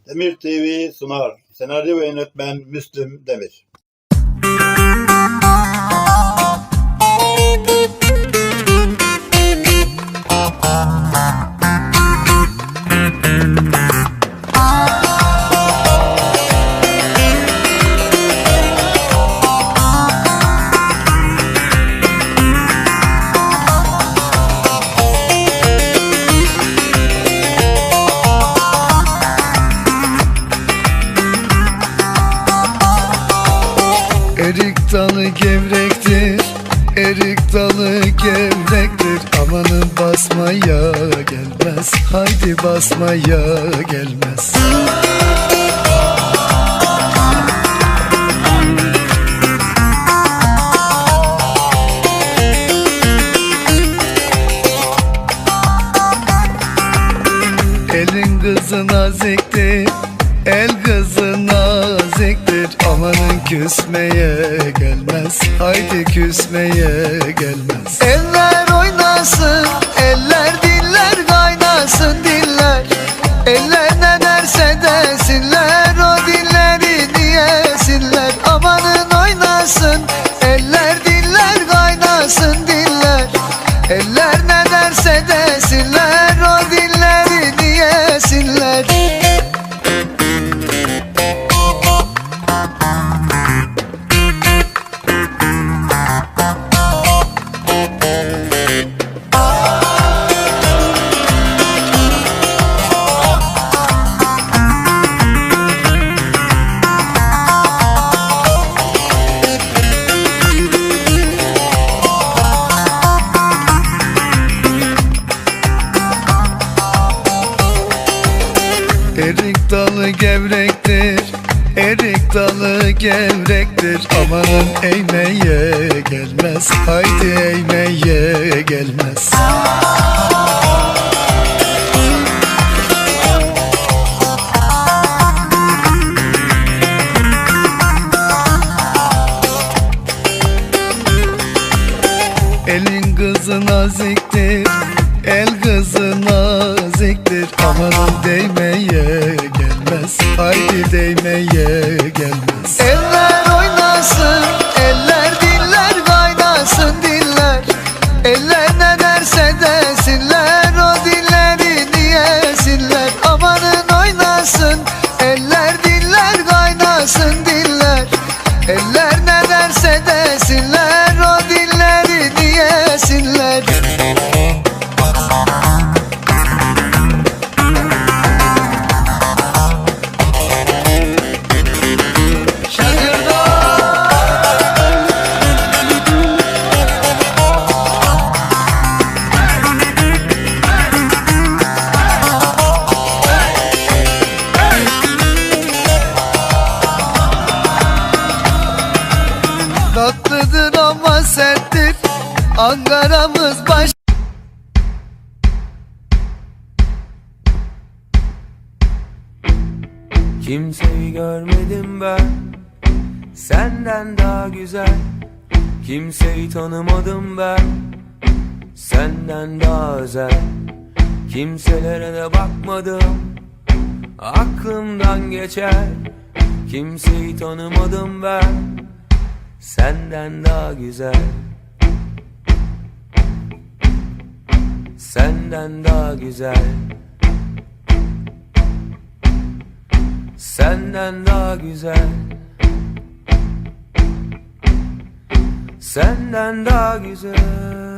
Demir TV sunar. Senaryo ve yönetmen Müslüm Demir. Erik dalı gevrektir, erik dalı gevrektir. Amanın basmaya gelmez, haydi basmaya gelmez. Elin kızı naziktir, el kızı naziktir. Amanın küsmeye gelmez, haydi küsmeye gelmez. Eller oynasın, eller diller kaynasın diller. Eller ne derse desinler, o dilleri diyesinler. Amanın oynasın, eller diller kaynasın diller. Eller ne derse desinler, o dilleri diyesinler. Erik dalı gevrektir, erik dalı gevrektir. Amanın eğmeye gelmez, haydi eğmeye gelmez. Elin kızı naziktir, el kızı naziktir. Amanın değmeye gelmez, haydi değmeye gelmez. Eller oynasın, eller diller kaynasın diller. Eller ne derse desinler, o dilleri diyesinler. Amanın oynasın, eller diller kaynasın diller. Eller ne derse desinler, o dilleri diyesinler. Tatlıdır ama serttir Ankara'mız baş. Kimseyi görmedim ben senden daha güzel. Kimseyi tanımadım ben senden daha özel. Kimselere de bakmadım, aklımdan geçer. Kimseyi tanımadım ben senden daha güzel. Senden daha güzel. Senden daha güzel. Senden daha güzel.